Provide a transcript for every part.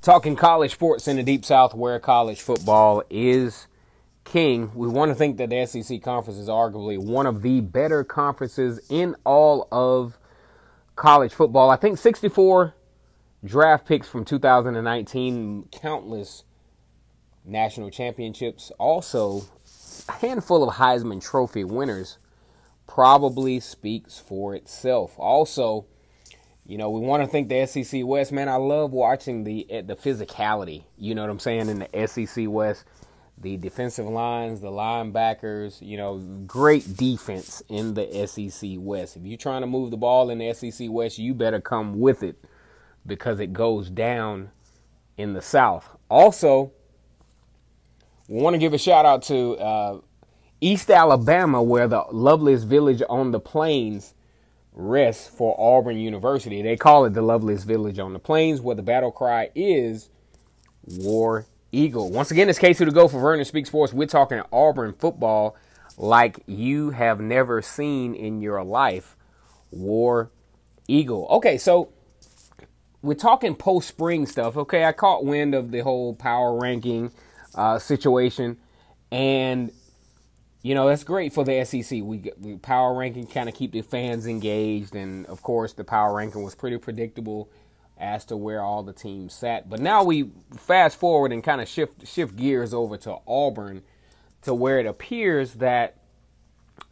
Talking college sports in the Deep South where college football is king. We want to think that the SEC conference is arguably one of the better conferences in all of college football. I think 64 draft picks from 2019, countless national championships, also a handful of Heisman Trophy winners probably speaks for itself. Also, we want to think the SEC West, man, I love watching the physicality, you know what I'm saying, in the SEC West. The defensive lines, the linebackers, great defense in the SEC West. If you're trying to move the ball in the SEC West, you better come with it because it goes down in the South. Also, we want to give a shout out to East Alabama, where the loveliest village on the plains rests for Auburn University. They call it the loveliest village on the plains, where the battle cry is War Eagle. Once again, it's K2 to go for Vernon Speak Sports. We're talking Auburn football like you have never seen in your life. War Eagle. Okay, so we're talking post-spring stuff. Okay, I caught wind of the whole power ranking situation, and that's great for the SEC. We power ranking kind of keep the fans engaged, and of course the power ranking was pretty predictable as to where all the teams sat. But now we fast forward and kind of shift gears over to Auburn, to where it appears that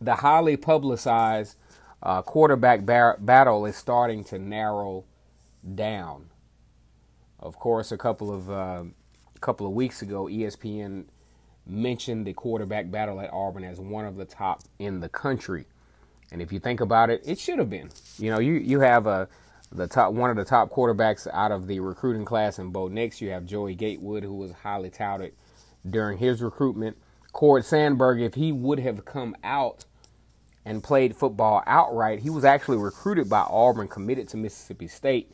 the highly publicized quarterback battle is starting to narrow down. Of course, a couple of weeks ago, ESPN mentioned the quarterback battle at Auburn as one of the top in the country. And if you think about it, it should have been. You have one of the top quarterbacks out of the recruiting class in Bo Nix. You have Joey Gatewood, who was highly touted during his recruitment. Cord Sandberg, if he would have come out and played football outright, he was actually recruited by Auburn, committed to Mississippi State.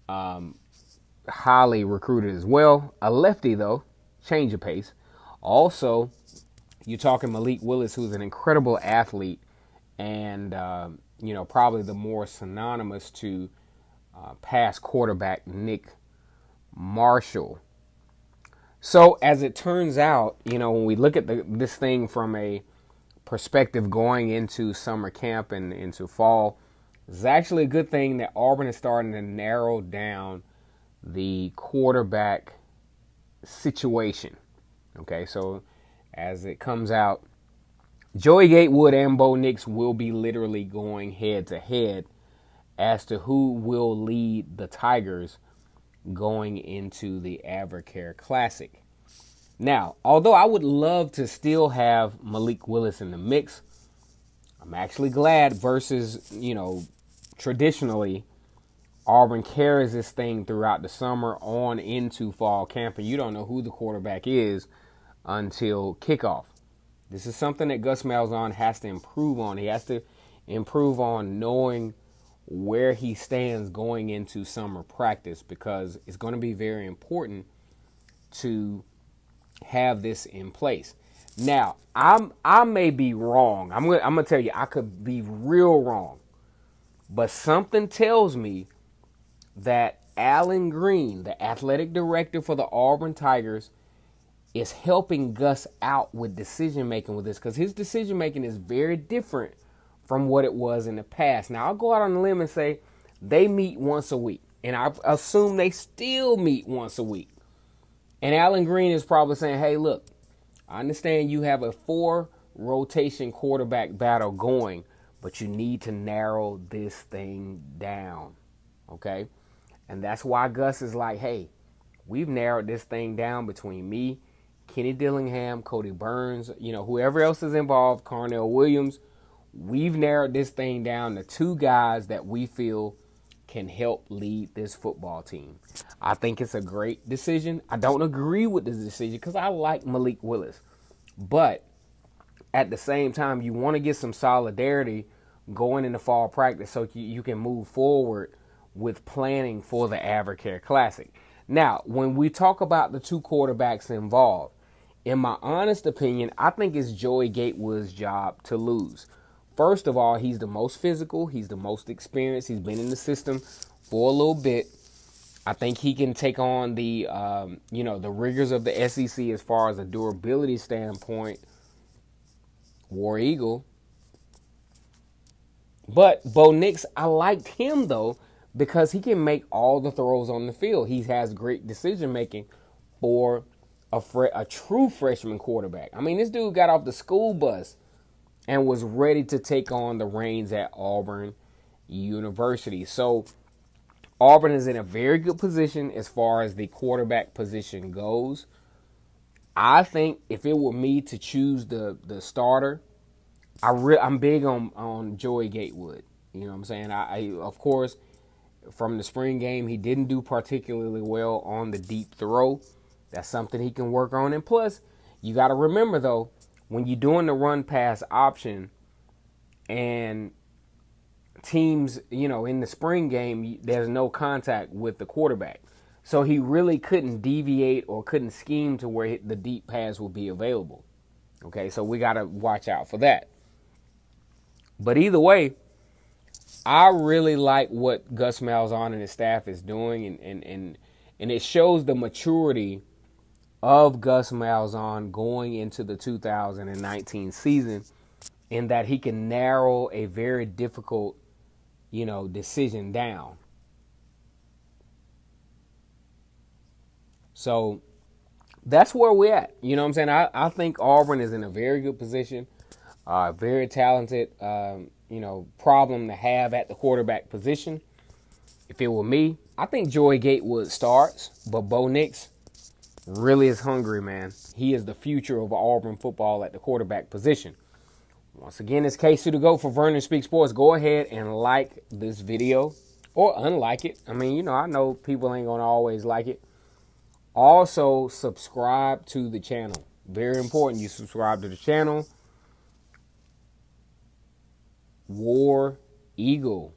Highly recruited as well. A lefty, though, change of pace. Also, you're talking Malik Willis, who's an incredible athlete and, probably the more synonymous to past quarterback Nick Marshall. So, as it turns out, when we look at this thing from a perspective going into summer camp and into fall, it's actually a good thing that Auburn is starting to narrow down the quarterback situation. Okay, so as it comes out, Joey Gatewood and Bo Nix will be literally going head to head as to who will lead the Tigers going into the Advocare Classic. Now, although I would love to still have Malik Willis in the mix, I'm actually glad versus, traditionally, Auburn carries this thing throughout the summer on into fall camp, and you don't know who the quarterback is until kickoff. This is something that Gus Malzahn has to improve on. He has to improve on knowing where he stands going into summer practice, because it's going to be very important to have this in place. Now, I may be wrong. I'm gonna tell you, I could be real wrong, but something tells me that Alan Green, the athletic director for the Auburn Tigers, is helping Gus out with decision-making with this, because his decision-making is very different from what it was in the past. Now, I'll go out on a limb and say they meet once a week, and I assume they still meet once a week. And Alan Green is probably saying, hey, look, I understand you have a 4-rotation quarterback battle going, but you need to narrow this thing down, okay? And that's why Gus is like, hey, we've narrowed this thing down between me, Kenny Dillingham, Cody Burns, whoever else is involved, Carnell Williams. We've narrowed this thing down to 2 guys that we feel can help lead this football team. I think it's a great decision. I don't agree with this decision because I like Malik Willis. But at the same time, you want to get some solidarity going into fall practice so you can move forward with planning for the Advocare Classic. Now, when we talk about the 2 quarterbacks involved, in my honest opinion, I think it's Joey Gatewood's job to lose. First of all, he's the most physical. He's the most experienced. He's been in the system for a little bit. I think he can take on the the rigors of the SEC as far as a durability standpoint. War Eagle. But Bo Nix, I liked him though because he can make all the throws on the field. He has great decision making for a true freshman quarterback. I mean, this dude got off the school bus and was ready to take on the reins at Auburn University. So Auburn is in a very good position as far as the quarterback position goes. I think if it were me to choose the starter, I'm big on Joey Gatewood. You know what I'm saying? I of course, from the spring game, he didn't do particularly well on the deep throw. That's something he can work on. And plus, you got to remember, though, when you're doing the run-pass option and teams, in the spring game, there's no contact with the quarterback. So he really couldn't deviate or couldn't scheme to where the deep pass would be available. Okay, so we got to watch out for that. But either way, I really like what Gus Malzahn and his staff is doing, and it shows the maturity of Gus Malzahn going into the 2019 season, in that he can narrow a very difficult, decision down. So that's where we're at. You know what I'm saying? I think Auburn is in a very good position, very talented, problem to have at the quarterback position. If it were me, I think Joey Gatewood starts, but Bo Nix really is hungry, man. He is the future of Auburn football at the quarterback position. Once again, it's K2 to go for Vernon Speak Sports. Go ahead and like this video or unlike it. I mean, I know people ain't going to always like it. Also, subscribe to the channel. Very important you subscribe to the channel. War Eagle.